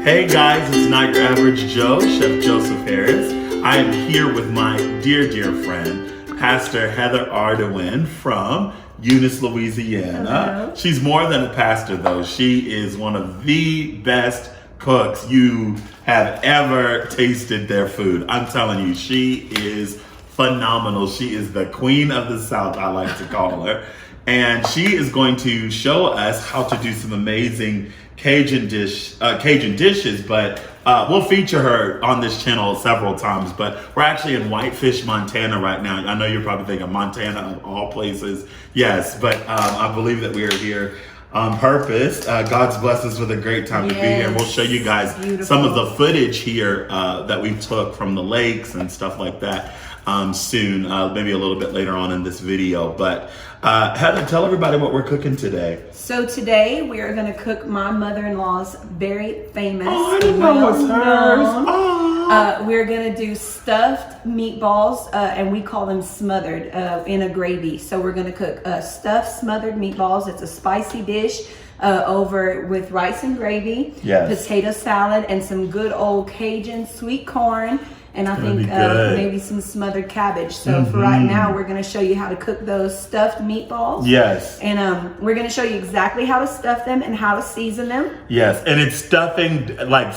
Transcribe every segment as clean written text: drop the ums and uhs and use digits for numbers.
Hey guys, it's not your average Joe, Chef Joseph Harris. I am here with my dear friend, Pastor Heather Ardoin from Eunice, Louisiana. Hello. She's more than a pastor though. She is one of the best cooks you have ever tasted their food. I'm telling you, she is phenomenal. She is the Queen of the South, I like to call her. And she is going to show us how to do some amazing Cajun dishes, but we'll feature her on this channel several times. But we're actually in Whitefish, Montana right now. I know you're probably thinking Montana of all places. Yes, but I believe that we are here on purpose. God's blessed us with a great time to be here. We'll show you guys some of the footage here that we took from the lakes and stuff like that soon, maybe a little bit later on in this video. But Heather, tell everybody what we're cooking today. So today we are going to cook my mother-in-law's very famous. Oh, I didn't know it was hers. Oh. We're going to do stuffed meatballs, and we call them smothered in a gravy. So we're going to cook stuffed smothered meatballs. It's a spicy dish over with rice and gravy, potato salad, and some good old Cajun sweet corn. And I think maybe some smothered cabbage. So for right now, we're going to show you how to cook those stuffed meatballs. Yes. And we're going to show you exactly how to stuff them and how to season them. Yes, and it's stuffing, like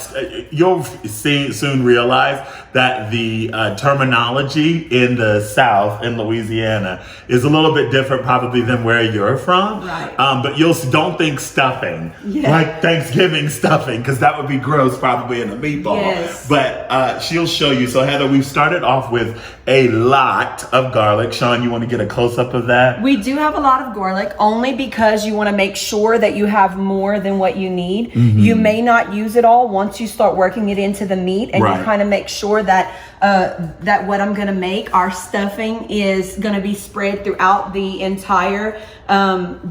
you'll soon realize that the terminology in the South, in Louisiana, is a little bit different probably than where you're from. Right. But don't think stuffing, like Thanksgiving stuffing, because that would be gross probably in a meatball. Yes. But she'll show you. So Heather, we've started off with a lot of garlic. Sean, you want to get a close-up of that? We do have a lot of garlic, only because you want to make sure that you have more than what you need. You may not use it all once you start working it into the meat, and you kind of make sure that that what I'm going to make, our stuffing, is going to be spread throughout the entire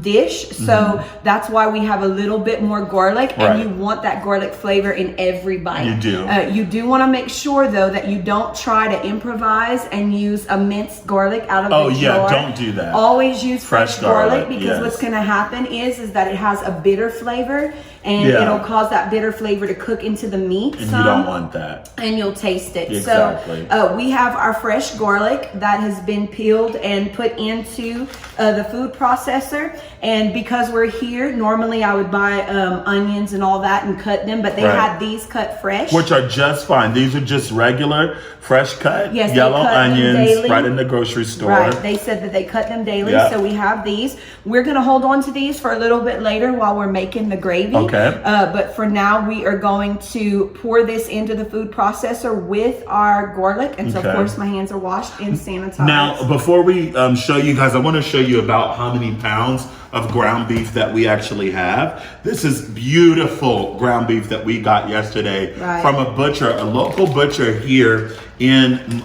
dish. So that's why we have a little bit more garlic, and you want that garlic flavor in every bite. You do. You do want to make sure though that you don't try to improvise and use a minced garlic out of the jar. Don't do that. Always use fresh garlic, because yes. what's going to happen is that it has a bitter flavor, and it'll cause that bitter flavor to cook into the meat. And you don't want that. And you'll taste it. Exactly. So we have our fresh garlic that has been peeled and put into the food processor. And because we're here, normally I would buy onions and all that and cut them, but they had these cut fresh. Which are just fine. These are just regular, fresh cut, yes, yellow onions right in the grocery store. Right. They said that they cut them daily, so we have these. We're going to hold on to these for a little bit later while we're making the gravy. Okay. But for now, we are going to pour this into the food processor with our garlic. And so, of course, my hands are washed and sanitized. Now, before we show you guys, I want to show you about how many pounds of ground beef that we actually have. This is beautiful ground beef that we got yesterday from a butcher, a local butcher here in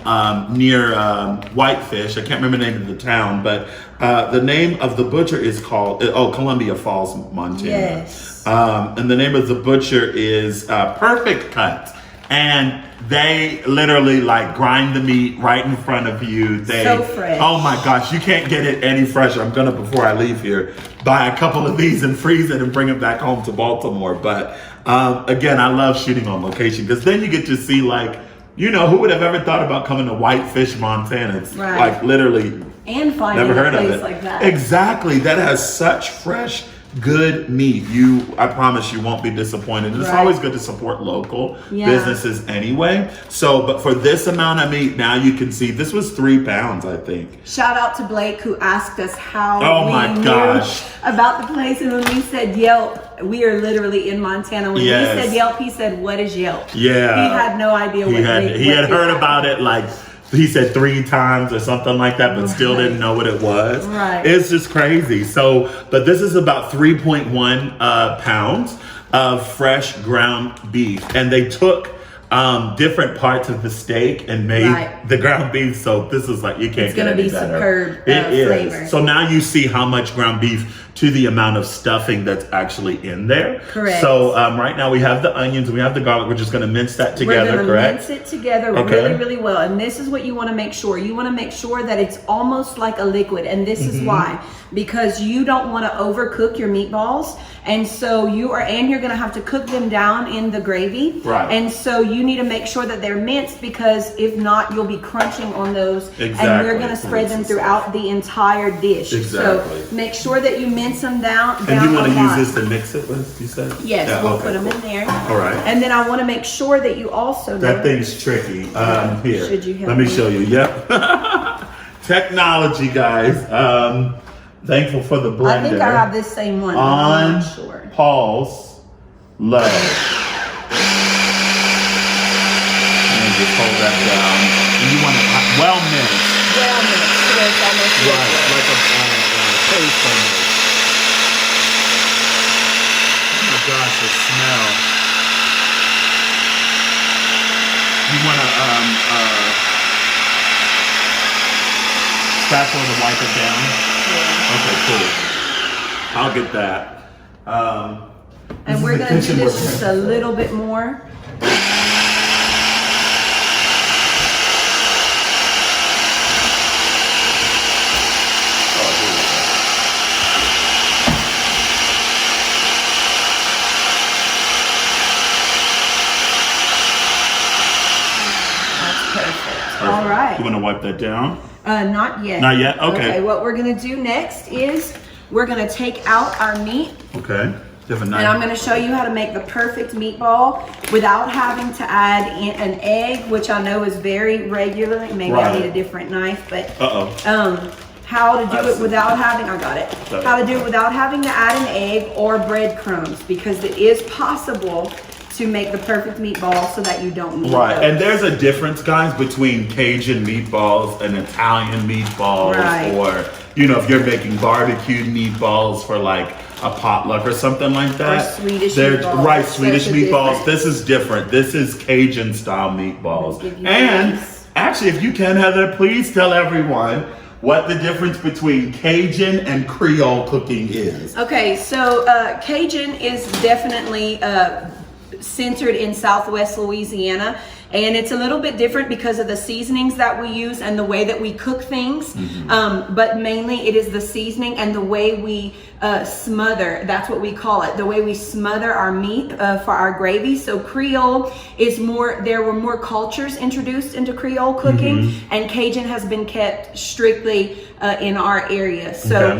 near Whitefish. I can't remember the name of the town, but the name of the butcher is called Columbia Falls, Montana. Yes. And the name of the butcher is Perfect Cut. And they literally grind the meat right in front of you. So fresh. Oh my gosh, you can't get it any fresher. I'm gonna, before I leave here, buy a couple of these and freeze it and bring it back home to Baltimore. But again, I love shooting on location, because then you get to see who would have ever thought about coming to Whitefish, Montana? It's literally and finding never heard a place of it. like that. Exactly, that has such fresh, good meat. I promise you won't be disappointed. It's always good to support local businesses anyway. So, but for this amount of meat, now you can see this was 3 pounds, I think. Shout out to Blake, who asked us how we knew about the place. And when we said Yelp, we are literally in Montana. When he said Yelp, he said, "What is Yelp?" Yeah. He had no idea what he had heard about it, he said 3 times or something like that, but still didn't know what it was. Right. It's just crazy. So, but this is about 3.1 pounds of fresh ground beef. And they took different parts of the steak and made the ground beef. So this is you can't get any better. It's going to be superb flavor. So now you see how much ground beef to the amount of stuffing that's actually in there. Correct. So right now we have the onions and we have the garlic. We're just going to mince that together, We're going to correct? mince it together really, really well. And this is what you want to make sure. You want to make sure that it's almost like a liquid. And this is why. Because you don't want to overcook your meatballs. And so you're going to have to cook them down in the gravy. Right. And so you need to make sure that they're minced, because if not, you'll be crunching on those. Exactly. And we're going to spread them throughout the entire dish. Exactly. So make sure that you mince them down. And you want to use this to mix it with, you said? Yes, Yeah, we'll okay, put them cool. in there. All right. And then I want to make sure that you also know That thing's tricky. Here, Should you help let me me? show you. Yep. Technology, guys. Thankful for the blender. I think I have this same one. I'm On, not sure. pause, low. And just hold that down. And you want to well mix. Well mixed, so it's almost Right, liquid. like a paste almost. Oh my gosh, the smell. You want to spatula to wipe it down? Yeah. Okay, cool. I'll get that. And we're going to do this just a little bit more. That's perfect. All right. You want to wipe that down? Not yet. Not yet? Okay. What we're going to do next is we're going to take out our meat. Okay. You have a knife. And I'm going to show you how to make the perfect meatball without having to add an egg, which I know is very regular. Maybe I need a different knife, but how to do it without having, I got it. Sorry. How to do it without having to add an egg or breadcrumbs, because it is possible to make the perfect meatball so that you don't need Right, those. and there's a difference, guys, between Cajun meatballs and Italian meatballs, Right. or if you're making barbecued meatballs for like a potluck or something like that. Or Swedish meatballs. Right, Swedish Such a meatballs. difference. This is different. This is Cajun style meatballs. Give you And these. actually, if you can, Heather, please tell everyone what the difference between Cajun and Creole cooking is. Okay, so Cajun is definitely centered in Southwest Louisiana, and it's a little bit different because of the seasonings that we use and the way that we cook things. But mainly it is the seasoning and the way we smother. That's what we call it. The way we smother our meat for our gravy. So Creole is more. There were more cultures introduced into Creole cooking, and Cajun has been kept strictly in our area. So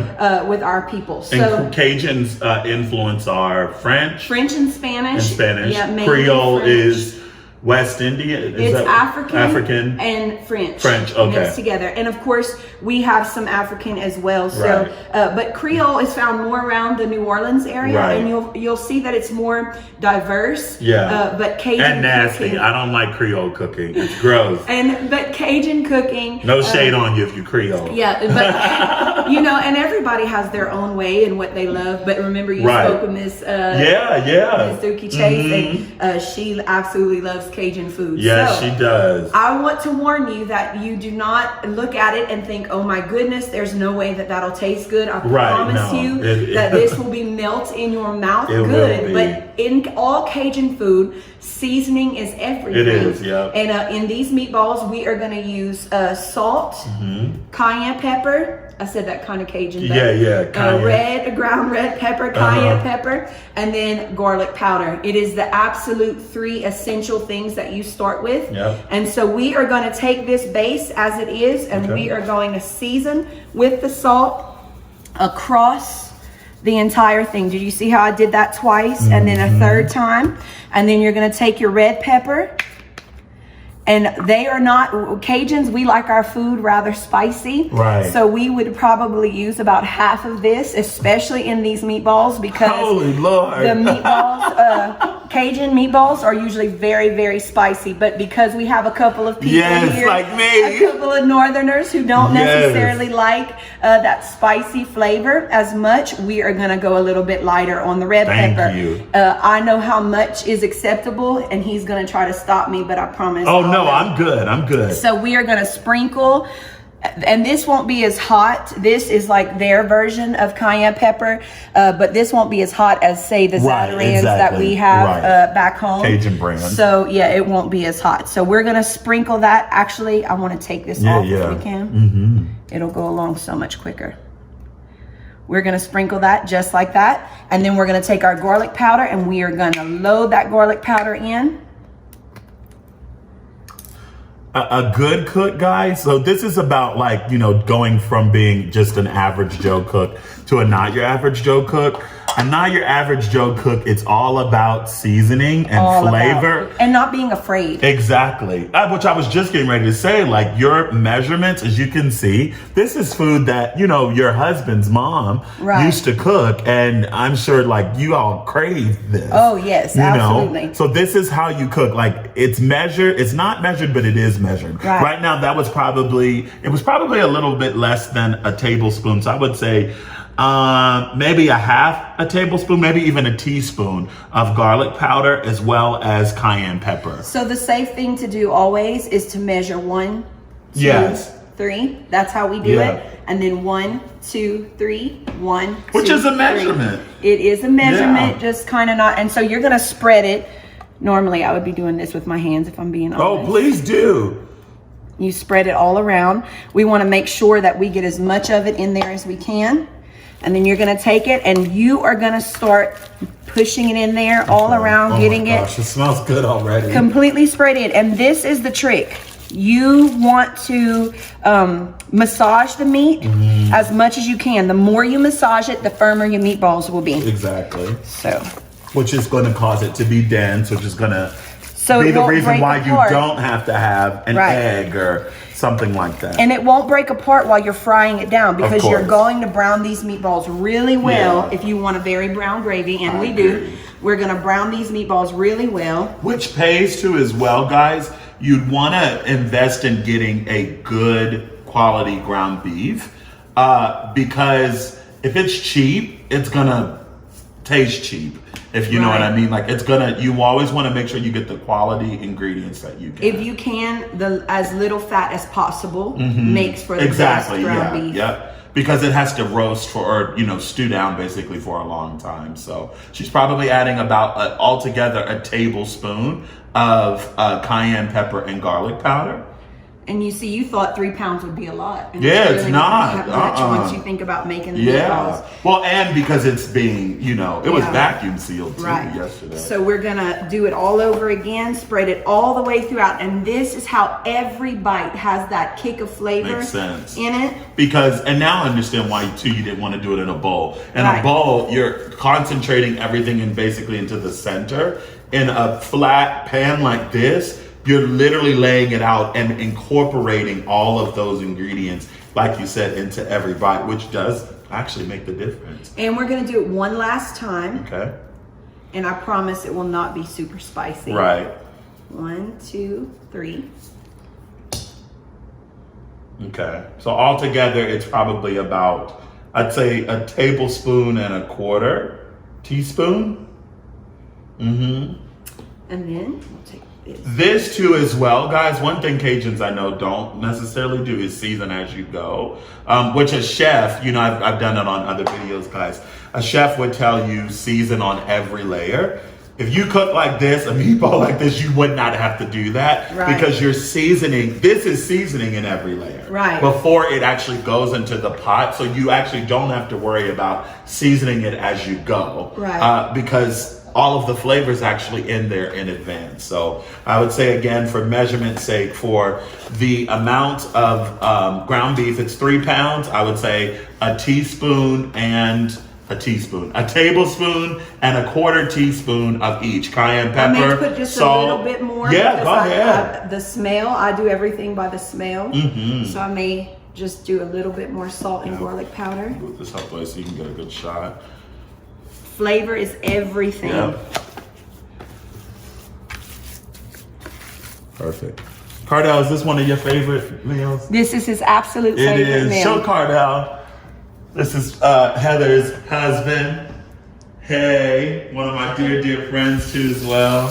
with our people. So And Cajuns influence are French and Spanish. Yeah, mainly Creole French. is West India. Is It's that African and French. French, okay. Mixed together. And of course, we have some African as well. So, Right. but Creole is found more around the New Orleans area, Right. and you'll see that it's more diverse. Yeah. But Cajun and nasty. cooking, I don't like Creole cooking. It's gross. but Cajun cooking. No shade on you if you Creole. Yeah, but and everybody has their own way and what they love. But remember, you Right. spoke with Miss Yeah. Miss Dookie Chase, and she absolutely loves Cajun food. Yes, So, she does. I want to warn you that you do not look at it and think, oh my goodness, there's no way that that'll taste good. I promise no. you that this will be melt in your mouth It will good. be. But in all Cajun food, seasoning is everything. It is, yeah. And in these meatballs, we are going to use salt, cayenne pepper. I said that kind of Cajun. But, Yeah, cayenne. ground red pepper, cayenne pepper, and then garlic powder. It is the absolute 3 essential things that you start with. Yep. And so we are going to take this base as it is, and we are going to season with the salt across the entire thing. Did you see how I did that twice and then a third time? And then you're going to take your red pepper. And they are not, Cajuns, we like our food rather spicy. Right. So we would probably use about half of this, especially in these meatballs, because Holy Lord. the meatballs, Cajun meatballs are usually very, very spicy. But because we have a couple of people Yes, here, like me. a couple of Northerners who don't necessarily like that spicy flavor as much, we are going to go a little bit lighter on the red Thank pepper. you. I know how much is acceptable, and he's going to try to stop me, but I promise. Oh, no, I'm good. I'm good. So we are going to sprinkle And this won't be as hot. This is like their version of cayenne pepper, but this won't be as hot as, say, the Zatarain's that we have back home. Cajun brand. So, yeah, it won't be as hot. So we're going to sprinkle that. Actually, I want to take this off if we can. It'll go along so much quicker. We're going to sprinkle that just like that. And then we're going to take our garlic powder and we are going to load that garlic powder in. A good cook, guys. So this is about like, you know, going from being just an average Joe cook to a not your average Joe cook. And not your average Joe cook, it's all about seasoning and flavor. And not being afraid. Exactly. Which I was just getting ready to say, like your measurements, as you can see, this is food that, you know, your husband's mom used to cook. And I'm sure like you all crave this. Oh, yes, absolutely. Know? So this is how you cook. Like it's measured. It's not measured, but it is measured. Right now, it was probably a little bit less than a tablespoon. So I would say maybe a half a tablespoon, maybe even a teaspoon of garlic powder, as well as cayenne pepper. So the safe thing to do always is to measure 1, 2, 3. That's how we do it. And then 1, 2, 3, 1, which 2, is a measurement. 3. It is a measurement, just kind of not. And so you're going to spread it. Normally, I would be doing this with my hands if I'm being honest. Oh, please do. You spread it all around. We want to make sure that we get as much of it in there as we can. And then you're going to take it and you are going to start pushing it in there all around, getting it. It smells good already. Completely sprayed it. And this is the trick. You want to massage the meat as much as you can. The more you massage it, the firmer your meatballs will be. Exactly. So, which is going to cause it to be dense, which is going to be the reason why you don't have to have an egg or something like that. And it won't break apart while you're frying it down, because you're going to brown these meatballs really well if you want a very brown gravy, and we do. We're going to brown these meatballs really well. Which pays too as well, guys. You'd want to invest in getting a good quality ground beef, because if it's cheap, it's going to taste cheap. If you know what I mean, like you always want to make sure you get the quality ingredients that you can. If you can, as little fat as possible makes for the best ground beef. Because it has to roast or stew down basically for a long time. So she's probably adding about altogether a tablespoon of cayenne pepper and garlic powder. And you see, you thought 3 pounds would be a lot. And it's really not much once you think about making the meatballs. Well, and because it's being, it was vacuum sealed too yesterday. So we're gonna do it all over again, spread it all the way throughout, and this is how every bite has that kick of flavor in it. And now I understand why too you didn't want to do it in a bowl. In a bowl, you're concentrating everything basically into the center. In a flat pan like this, you're literally laying it out and incorporating all of those ingredients, like you said, into every bite, which does actually make the difference. And we're gonna do it one last time. Okay. And I promise it will not be super spicy. Right. 1, 2, 3. Okay. So altogether, it's probably about, I'd say, a tablespoon and a quarter teaspoon. And then we'll take this too as well, guys. One thing Cajuns I know don't necessarily do is season as you go, which a chef, I've done it on other videos, guys. A chef would tell you season on every layer. If you cook like this, a meatball like this, you would not have to do that because you're seasoning. This is seasoning in every layer before it actually goes into the pot. So you actually don't have to worry about seasoning it as you go because all of the flavors actually in there in advance. So I would say, again, for measurement's sake, for the amount of ground beef, it's 3 pounds. I would say a tablespoon and a quarter teaspoon of each cayenne pepper. I may put just a little bit more. Yeah, go ahead. The smell, I do everything by the smell. So I may just do a little bit more salt and garlic powder. Move this up way so you can get a good shot. Flavor is everything. Perfect. Cardell, is this one of your favorite meals? This is his absolute favorite meal. Show Cardell. This is Heather's husband. Hey, one of my dear, dear friends too as well.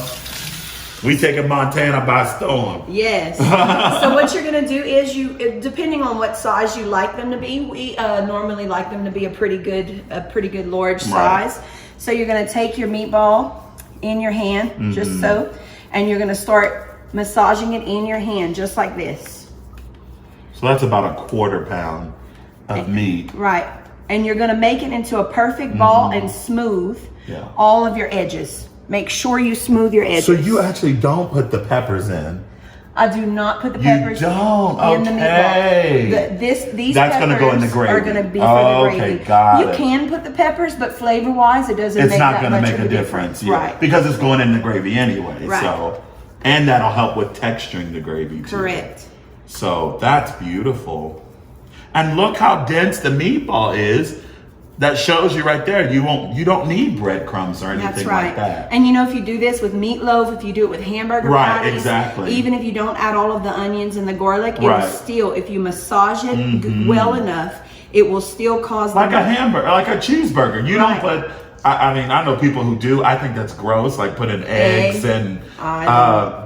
We taking Montana by storm. Yes. So what you're gonna do is depending on what size you like them to be, we normally like them to be a pretty good large size. Right. So you're gonna take your meatball in your hand, just so, and you're gonna start massaging it in your hand, just like this. So that's about a 1/4 pound of meat. Right. And you're gonna make it into a perfect ball and smooth all of your edges. Make sure you smooth your edges. So you actually don't put the peppers in? I do not put the peppers in the meatball. These That's peppers gonna go in the gravy. Are gonna be for the gravy. Okay, got it. You can put the peppers, but flavor-wise, it doesn't. It's not gonna make a difference, right? Because it's going in the gravy anyway. Right. So, and that'll help with texturing the gravy too. Correct. So that's beautiful. And look how dense the meatball is. That shows you right there. You don't need breadcrumbs or anything like that. And you know, if you do this with meatloaf, if you do it with hamburger patties, exactly. Even if you don't add all of the onions and the garlic, it will still, if you massage it well enough, it will still cause like a hamburger, like a cheeseburger. You don't put. I mean, I know people who do. I think that's gross. Like putting eggs and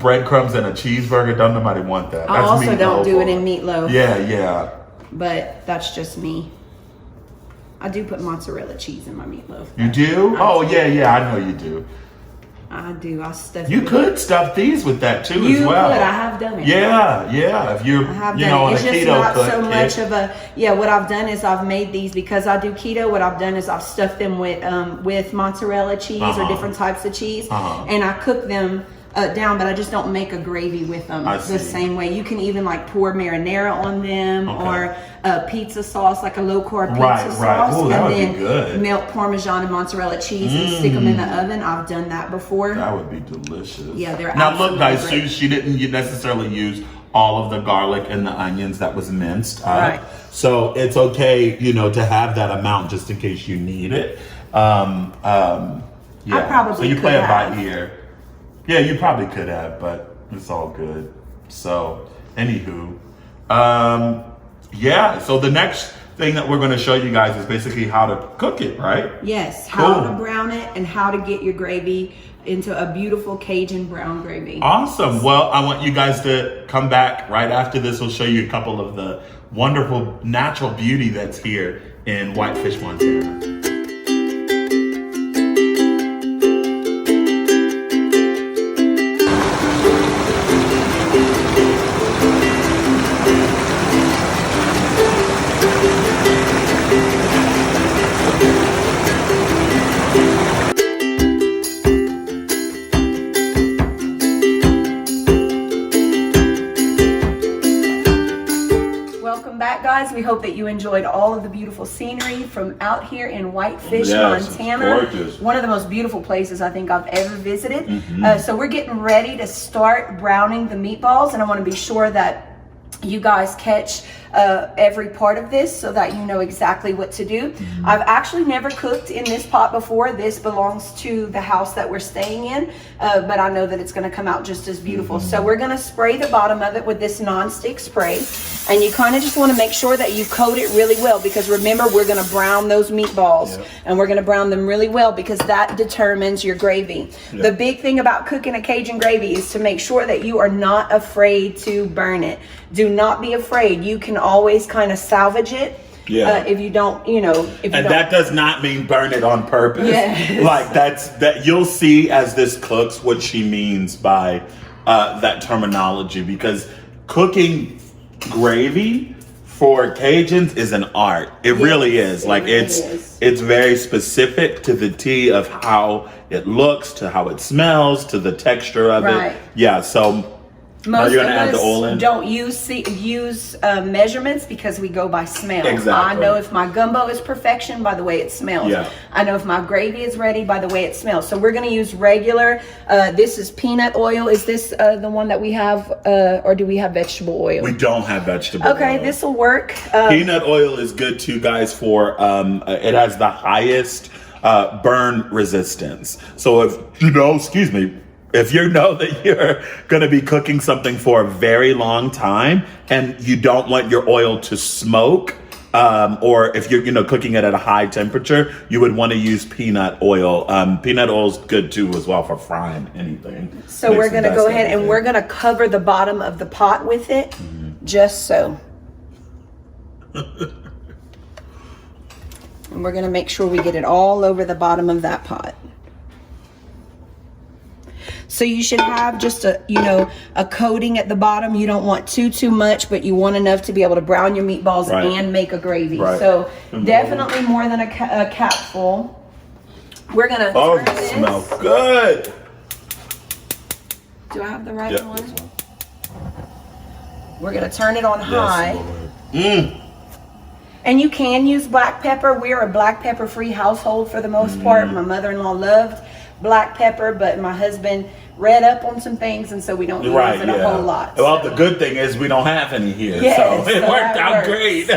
breadcrumbs in a cheeseburger. Don't nobody want that. I also don't do it in meatloaf. Yeah. But that's just me. I do put mozzarella cheese in my meatloaf. You do? Yeah, I know you do. I do. I stuff. You could stuff these with that too as well. You could. I have done it. Yeah. If you're, on it's a just keto not cook, so much of a. Yeah, what I've done is I've made these because I do keto. What I've done is I've stuffed them with mozzarella cheese or different types of cheese, and I cook them down, but I just don't make a gravy with them the same way. You can even like pour marinara on them or pizza sauce, like a low carb pizza sauce, Ooh, and then melt Parmesan and mozzarella cheese and stick them in the oven. I've done that before. That would be delicious. Yeah, they're now look, guys. Great. She didn't necessarily use all of the garlic and the onions that was minced. Right. So it's okay, to have that amount just in case you need it. I probably so you play it by ear. Yeah, you probably could have, but it's all good. So, anywho, so the next thing that we're going to show you guys is basically how to cook it, right? Yes, how to brown it and how to get your gravy into a beautiful Cajun brown gravy. Awesome. Well, I want you guys to come back right after this. We'll show you a couple of the wonderful natural beauty that's here in Whitefish, Montana. Guys, we hope that you enjoyed all of the beautiful scenery from out here in Whitefish, Montana. It's gorgeous. One of the most beautiful places I think I've ever visited. So we're getting ready to start browning the meatballs, and I want to be sure that you guys catch every part of this so that you know exactly what to do. I've actually never cooked in this pot before. This belongs to the house that we're staying in, but I know that it's going to come out just as beautiful. So we're going to spray the bottom of it with this non-stick spray, and you kind of just want to make sure that you coat it really well, because remember, we're going to brown those meatballs, and we're going to brown them really well because that determines your gravy. The big thing about cooking a Cajun gravy is to make sure that you are not afraid to burn it. Do not be afraid. You can always kind of salvage it. If you don't, that does not mean burn it on purpose. Yes. Like that you'll see as this cooks what she means by that terminology, because cooking gravy for Cajuns is an art. It really is. Like it's very specific to the T of how it looks, to how it smells, to the texture of it. Yeah, so most of us add the oil in? Don't use measurements because we go by smell. Exactly. I know if my gumbo is perfection by the way it smells. I know if my gravy is ready by the way it smells. So we're going to use regular. This is peanut oil. Is this the one that we have, or do we have vegetable oil? We don't have vegetable oil. Okay, this will work. Peanut oil is good too, guys, for it has the highest burn resistance. So if you know that you're going to be cooking something for a very long time and you don't want your oil to smoke, or if you're cooking it at a high temperature, you would want to use peanut oil. Peanut oil is good too as well for frying anything. So we're going to go ahead and we're going to cover the bottom of the pot with it, just so. And we're going to make sure we get it all over the bottom of that pot. So you should have just a coating at the bottom. You don't want too much, but you want enough to be able to brown your meatballs and make a gravy. Right. So definitely more than a capful. We're going to turn this. Smells good. Do I have the right one? We're going to turn it on high. And you can use black pepper. We're a black pepper free household for the most part. My mother-in-law loved black pepper, but my husband read up on some things, and so we don't use it a whole lot. Well, the good thing is we don't have any here, so it worked out great.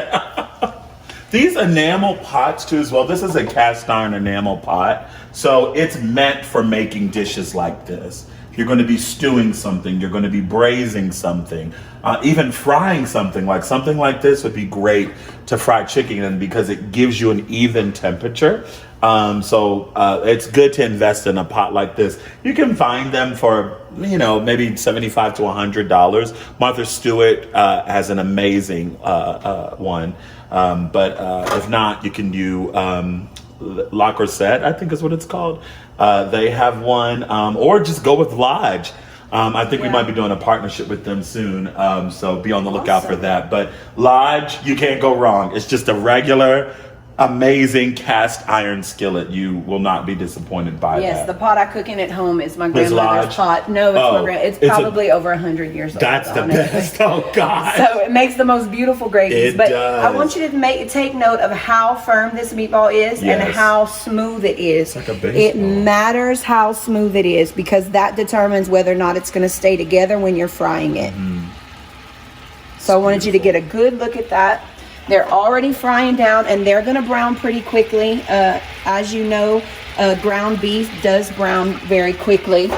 These enamel pots too as well. This is a cast iron enamel pot, so it's meant for making dishes like this. You're going to be stewing something, you're going to be braising something, even frying something like this would be great to fry chicken in because it gives you an even temperature. So it's good to invest in a pot like this. You can find them for, maybe $75 to $100. Martha Stewart has an amazing one. But if not, you can do La Creuset, I think is what it's called. They have one, or just go with Lodge. I think we might be doing a partnership with them soon, so be on the lookout for that. But Lodge, you can't go wrong. It's just a regular, amazing cast iron skillet. You will not be disappointed by that. Yes, the pot I cook in at home is my grandmother's pot. No, it's probably over 100 years old. That's the best. Oh God! So it makes the most beautiful gravies. But I want you to take note of how firm this meatball is and how smooth it is. It's like a baseball. It matters how smooth it is because that determines whether or not it's going to stay together when you're frying it. So I wanted you to get a good look at that. They're already frying down and they're going to brown pretty quickly. As you know, ground beef does brown very quickly.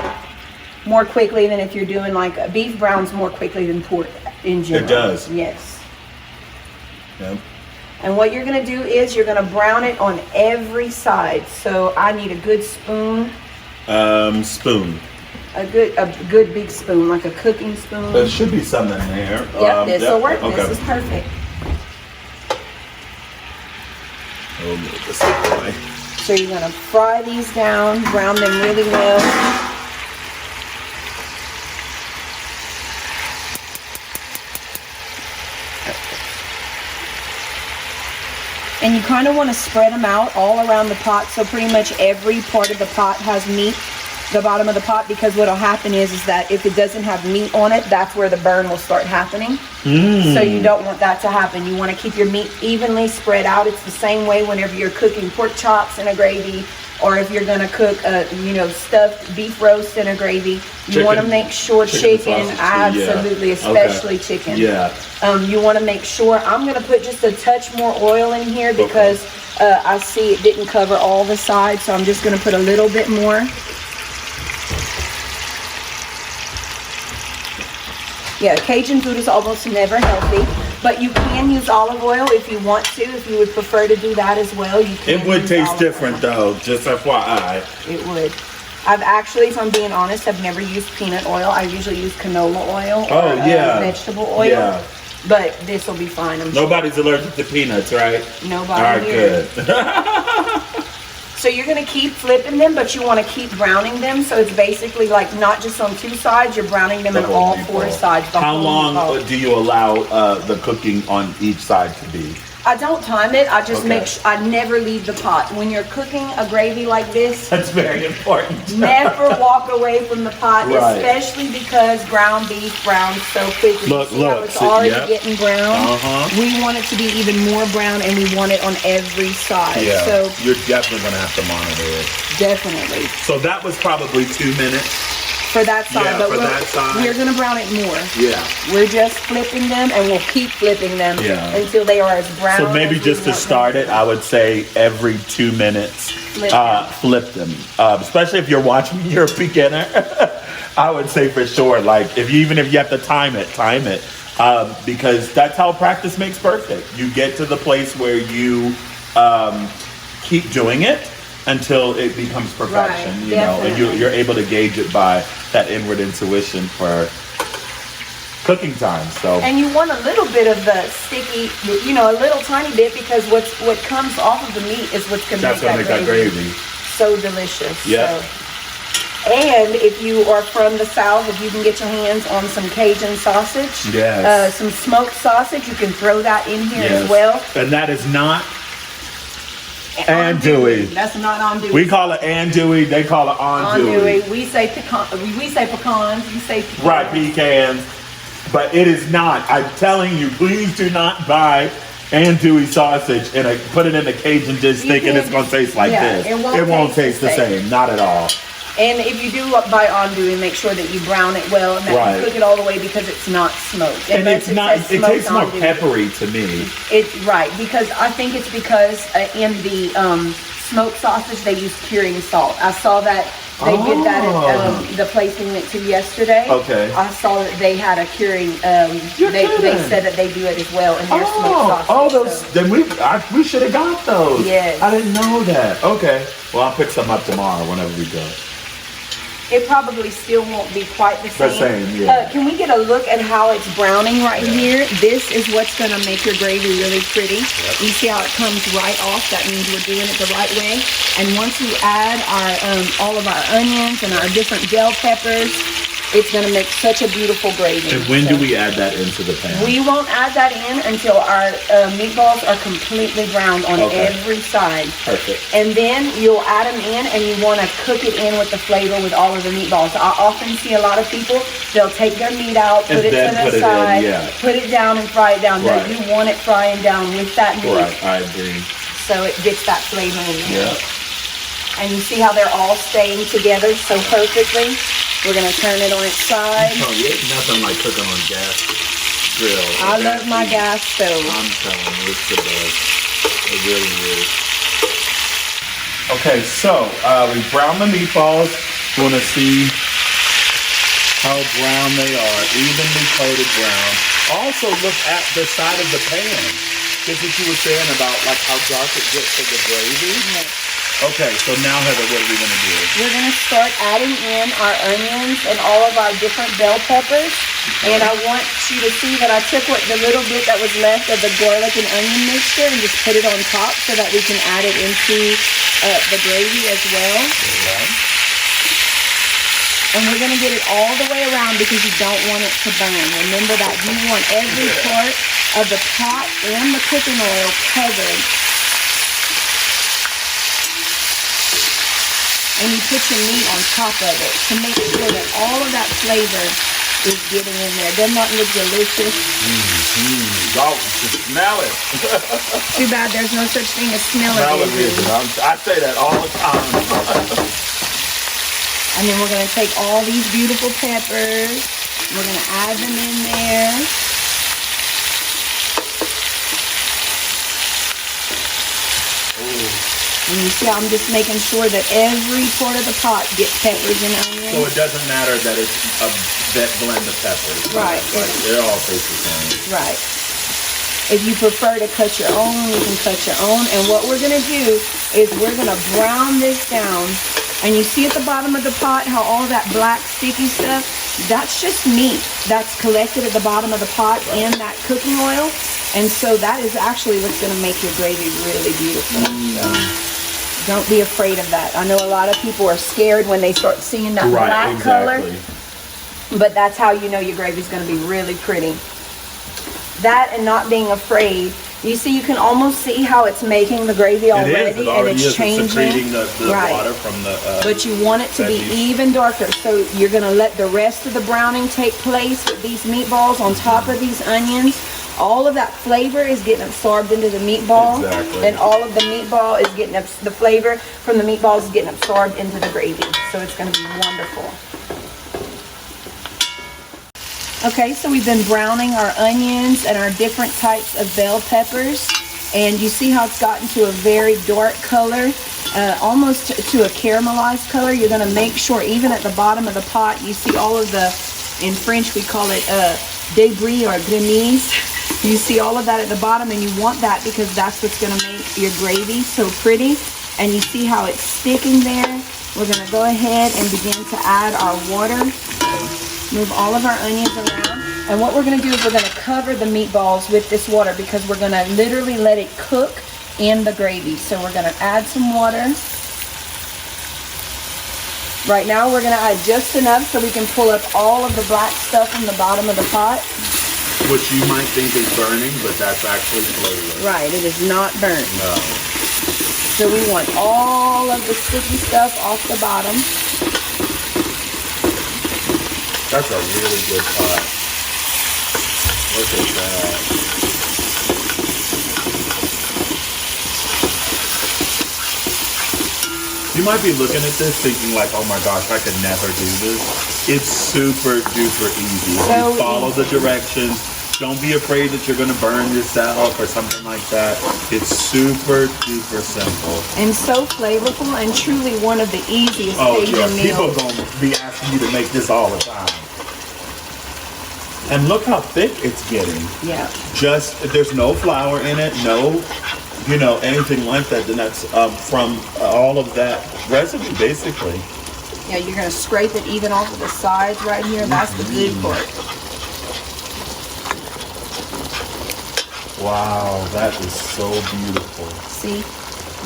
More quickly than if you're doing beef browns more quickly than pork in general. It does. Yes. Yep. And what you're going to do is you're going to brown it on every side. So I need a good spoon. Spoon. A good big spoon, like a cooking spoon. There should be some in there. Yep, this will work. Okay. This is perfect. We'll move this out of the way. So you're going to fry these down, brown them really well. And you kind of want to spread them out all around the pot so pretty much every part of the pot has meat, the bottom of the pot, because what will happen is that if it doesn't have meat on it, that's where the burn will start happening. So you don't want that to happen. You want to keep your meat evenly spread out. It's the same way whenever you're cooking pork chops in a gravy, or if you're going to cook stuffed beef roast in a gravy. You want to make sure chicken absolutely, especially chicken. Yeah. You want to make sure, I'm going to put just a touch more oil in here because I see it didn't cover all the sides, so I'm just going to put a little bit more. Yeah, Cajun food is almost never healthy, but you can use olive oil if you want to. If you would prefer to do that as well, you can. It would taste different though, just FYI. It would. I've actually, if I'm being honest, I've never used peanut oil. I usually use canola oil or vegetable oil. Yeah. But this will be fine. Nobody's allergic to peanuts, right? Nobody. All right, here. Good. So you're going to keep flipping them, but you want to keep browning them. So it's basically like not just on two sides, you're browning them on all four sides. How long do you allow the cooking on each side to be? I don't time it. I just make sure I never leave the pot. When you're cooking a gravy like this, that's very important. Never walk away from the pot, especially because ground beef browns so quickly. Look, it's already getting brown. We want it to be even more brown, and we want it on every side. Yeah. So you're definitely gonna have to monitor it. Definitely. So that was probably 2 minutes. For that side, but we're going to brown it more. Yeah. We're just flipping them, and we'll keep flipping them until they are as brown. So maybe just to start it, I would say every 2 minutes, flip them. Especially if you're watching, you're a beginner. I would say for sure, like even if you have to time it. because that's how practice makes perfect. You get to the place where you keep doing it until it becomes perfection, Right, you know, and you're able to gauge it by that inward intuition for cooking time. So, and you want a little bit of the sticky, you know, a little tiny bit, because what comes off of the meat is what's going to make that gravy so delicious. Yeah. So. And if you are from the South, if you can get your hands on some Cajun sausage, yes, some smoked sausage, you can throw that in here as well. And that is not andouille. That's not andouille. We call it andouille. They call it andouille. We say pecans. You say pecans. Right, pecans. But it is not. I'm telling you, please do not buy andouille sausage and put it in a Cajun dish thinking it's going to taste like this. It won't taste the same. Not at all. And if you do buy andouille, make sure that you brown it well and that you cook it all the way, because it's not smoked. And it's not. It tastes more peppery to me. Right, because I think it's because in the smoked sausage they use curing salt. I saw that they did that at the place we went to yesterday. Okay. I saw that they had a curing. They said that they do it as well in their smoked sausage. Those. Then we should have got those. Yes. I didn't know that. Okay. Well, I'll pick some up tomorrow whenever we go. It probably still won't be quite the same. Can we get a look at how it's browning right here? This is what's going to make your gravy really pretty. Yep. You see how it comes right off? That means we're doing it the right way. And once we add our all of our onions and our different bell peppers, it's going to make such a beautiful gravy. And when do we add that into the pan? We won't add that in until our meatballs are completely browned on every side. Perfect. And then you'll add them in, and you want to cook it in with the flavor with all of the meatballs. I often see a lot of people, they'll take their meat out, put it to the side, put it down and fry it down. Right. No, you want it frying down with that meat. Right, I agree. So it gets that flavor in there. Yeah. And you see how they're all staying together so perfectly? We're going to turn it on its side. Oh, it's nothing like cooking on gas grill. I love my gas stove. I'm telling you, it's the best. It really is. Okay, so we browned the meatballs. You want to see how brown they are. Evenly coated brown. Also look at the side of the pan. Just what you were saying about like how dark it gets to the gravy. Yes. Okay, so now Heather, what are we going to do? We're going to start adding in our onions and all of our different bell peppers. And I want you to see that I took the little bit that was left of the garlic and onion mixture and just put it on top so that we can add it into the gravy as well. And we're going to get it all the way around because you don't want it to burn. Remember that you want every part of the pot and the cooking oil covered. And you put your meat on top of it to make sure that all of that flavor is getting in there. Doesn't that look delicious? Y'all just smell it. Too bad there's no such thing as smell-o-vision. I say that all the time. And then we're going to take all these beautiful peppers. We're going to add them in there. And you see, I'm just making sure that every part of the pot gets peppers and onions. So it doesn't matter that it's that blend of peppers. Right. They all taste the same. Right. If you prefer to cut your own, you can cut your own. And what we're going to do is we're going to brown this down. And you see at the bottom of the pot how all that black sticky stuff, that's just meat that's collected at the bottom of the pot in that cooking oil. And so that is actually what's going to make your gravy really beautiful. Don't be afraid of that. I know a lot of people are scared when they start seeing that black color. But that's how you know your gravy's going to be really pretty. That and not being afraid. You see, you can almost see how it's making the gravy already, and it's changing. It's secreting the water from the. But you want it to be even darker, so you're going to let the rest of the browning take place with these meatballs on top of these onions. All of that flavor is getting absorbed into the meatball, and all of the meatball is getting the flavor from the meatballs is getting absorbed into the gravy. So it's going to be wonderful. Okay, so we've been browning our onions and our different types of bell peppers, and you see how it's gotten to a very dark color, almost to a caramelized color. You're going to make sure even at the bottom of the pot, you see all of the, in French we call it debris or grenise. You see all of that at the bottom, and you want that because that's what's going to make your gravy so pretty. And you see how it's sticking there. We're going to go ahead and begin to add our water. Move all of our onions around. And what we're going to do is we're going to cover the meatballs with this water because we're going to literally let it cook in the gravy. So we're going to add some water. Right now we're going to add just enough so we can pull up all of the black stuff from the bottom of the pot. Which you might think is burning, but that's actually flavor. Right, it is not burnt. No. So we want all of the sticky stuff off the bottom. That's a really good pot. Look at that. You might be looking at this thinking like, oh my gosh, I could never do this. It's super duper easy. So you follow the directions. Don't be afraid that you're going to burn yourself or something like that. It's super duper simple. And so flavorful and truly one of the easiest Cajun meals. People are going to be asking you to make this all the time. And look how thick it's getting. Yeah. There's no flour in it, no, anything like that. And that's from all of that residue, basically. Yeah, you're going to scrape it even off of the sides right here. That's the good part. Wow, that is so beautiful. See?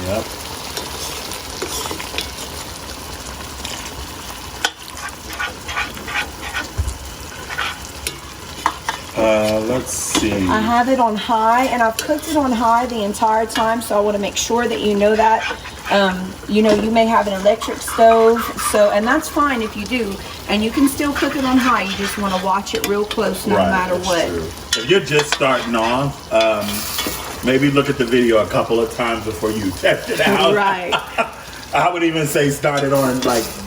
Yep. Let's see. I have it on high, and I've cooked it on high the entire time, so I want to make sure that you know that. You may have an electric stove, and that's fine if you do, and you can still cook it on high. You just want to watch it real close no matter what. True. If you're just starting off, maybe look at the video a couple of times before you test it out. Right. I would even say start it on,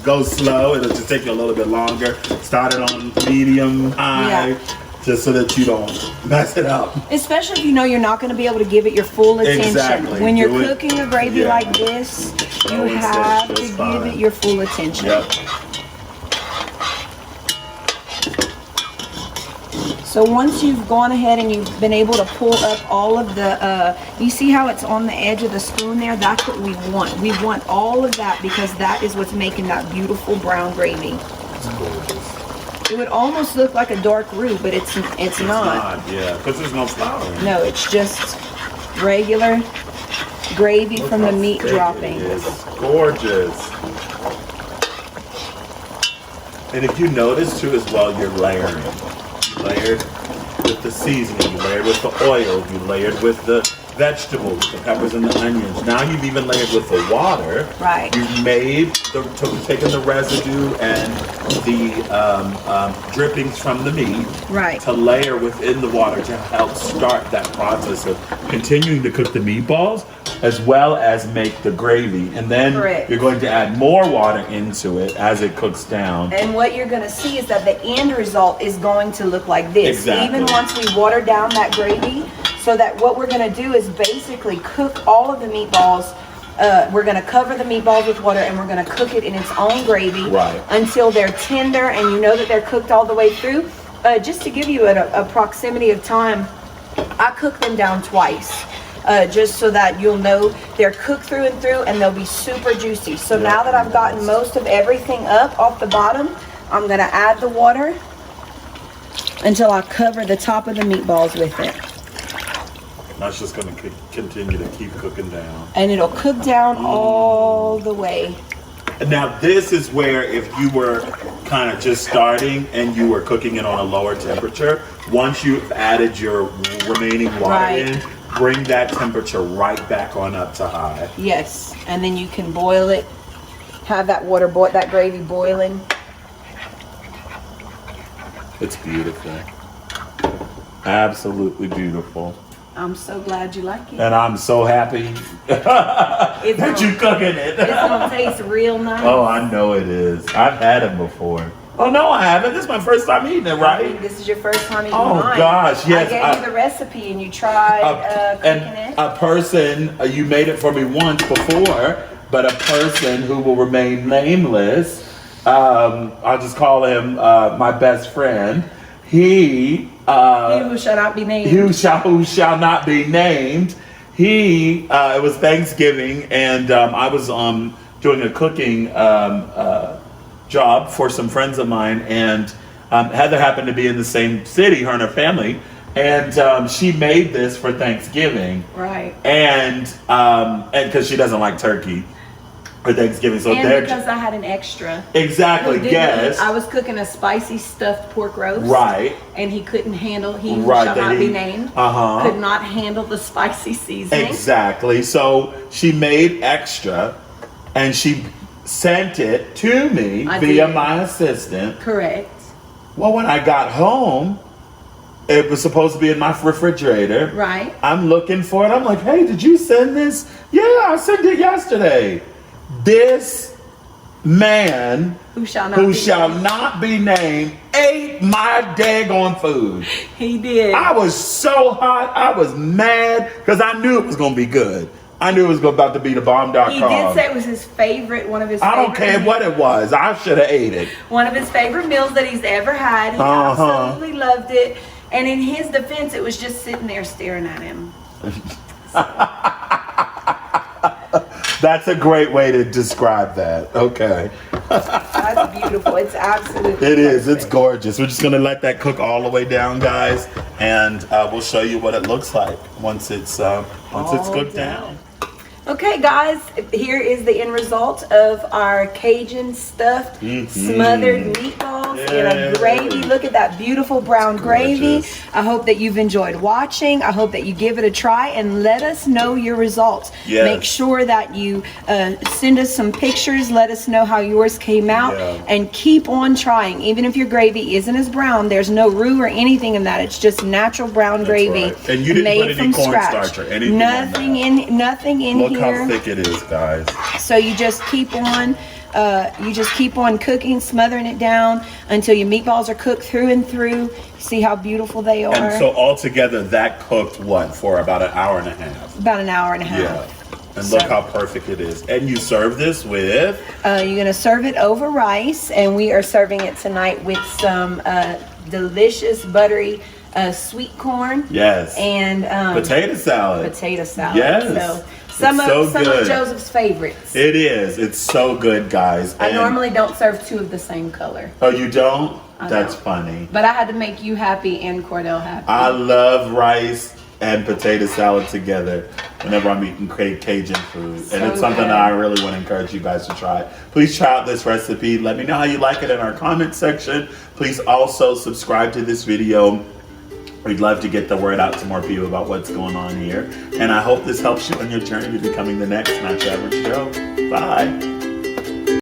go slow. It'll just take you a little bit longer. Start it on medium, high. Yeah. Just so that you don't mess it up. Especially if you know you're not going to be able to give it your full attention. Exactly. When you're cooking a gravy like this, you have to give it your full attention. Yep. So once you've gone ahead and you've been able to pull up all of the, you see how it's on the edge of the spoon there? That's what we want. We want all of that because that is what's making that beautiful brown gravy. It's gorgeous. It would almost look like a dark roux, but it's not. It's not, yeah, because there's no flour in it. No, it's just regular gravy from the meat dropping. It's gorgeous. And if you notice too as well, you're layering. You layered with the seasoning, you layered with the oil, you layered with the vegetables, the peppers and the onions. Now you've even layered with the water. Right. You've taken the residue and the drippings from the meat. Right. To layer within the water to help start that process of continuing to cook the meatballs as well as make the gravy. And then you're going to add more water into it as it cooks down. And what you're going to see is that the end result is going to look like this. Exactly. Even once we water down that gravy, so that what we're going to do is basically cook all of the meatballs. We're going to cover the meatballs with water and we're going to cook it in its own gravy until they're tender and you know that they're cooked all the way through. Just to give you a proximity of time, I cook them down twice. Just so that you'll know they're cooked through and through and they'll be super juicy. So now that I've gotten most of everything up off the bottom, I'm going to add the water until I cover the top of the meatballs with it. That's just going to continue to keep cooking down. And it'll cook down all the way. Now this is where if you were kind of just starting and you were cooking it on a lower temperature, once you've added your remaining water in, bring that temperature right back on up to high. Yes, and then you can boil it, have that that gravy boiling. It's beautiful. Absolutely beautiful. I'm so glad you like it. And I'm so happy that you're cooking it. It's gonna taste real nice. Oh, I know it is. I've had it before. Oh no, I haven't. This is my first time eating it, right? I mean, this is your first time eating mine. Oh gosh, yes. I gave you the recipe and you tried cooking it. A person, you made it for me once before, but a person who will remain nameless, I'll just call him my best friend. He who shall not be named. who shall not be named. It was Thanksgiving, and I was doing a cooking job for some friends of mine, and Heather happened to be in the same city, her and her family, and she made this for Thanksgiving. Right. And because she doesn't like turkey for Thanksgiving, so and because I had an extra. Exactly. Yes. I was cooking a spicy stuffed pork roast. Right. And he couldn't handle. He Right, shall that not he- be named. Uh-huh. Could not handle the spicy seasoning. Exactly. So she made extra, and she sent it to me via my assistant. Correct. Well, when I got home, it was supposed to be in my refrigerator. Right. I'm looking for it. I'm like, hey, did you send this? Yeah, I sent it yesterday. This man who shall not be named ate my daggone food. He did. I was so hot. I was mad because I knew it was going to be good. I knew it was about to be the bomb.com. He did say it was his favorite, one of his I favorite don't care meals. what it was. I should have ate it. One of his favorite meals that he's ever had. He absolutely loved it. And in his defense, it was just sitting there staring at him. That's a great way to describe that. Okay. That's beautiful. It's absolutely It is. perfect. It's gorgeous. We're just going to let that cook all the way down, guys. And we'll show you what it looks like once it's cooked down. Okay, guys, here is the end result of our Cajun stuffed smothered meatballs in a gravy. Look at that beautiful brown gravy. I hope that you've enjoyed watching. I hope that you give it a try and let us know your results. Yes. Make sure that you send us some pictures. Let us know how yours came out and keep on trying. Even if your gravy isn't as brown, there's no roux or anything in that. It's just natural brown gravy. Right. And you didn't made put any from cornstarch scratch. or anything Nothing in Look here. how thick it is, guys. So you just keep on cooking, smothering it down until your meatballs are cooked through and through. See how beautiful they are. And so altogether, that cooked what for about an hour and a half? About an hour and a half. Yeah. And look how perfect it is. And you serve this with? You're gonna serve it over rice, and we are serving it tonight with some delicious buttery sweet corn. Yes. And potato salad. Yes. So some of good. Joseph's favorites. It is. It's so good, guys. I normally don't serve two of the same color. Oh, you don't? I That's don't. funny. But I had to make you happy and Cordell happy. I love rice and potato salad together whenever I'm eating Cajun food. And it's something that I really want to encourage you guys to try. Please try out this recipe. Let me know how you like it in our comment section. Please also subscribe to this video. We'd love to get the word out to more people about what's going on here. And I hope this helps you on your journey to becoming the next Not Your Average Joe. Bye.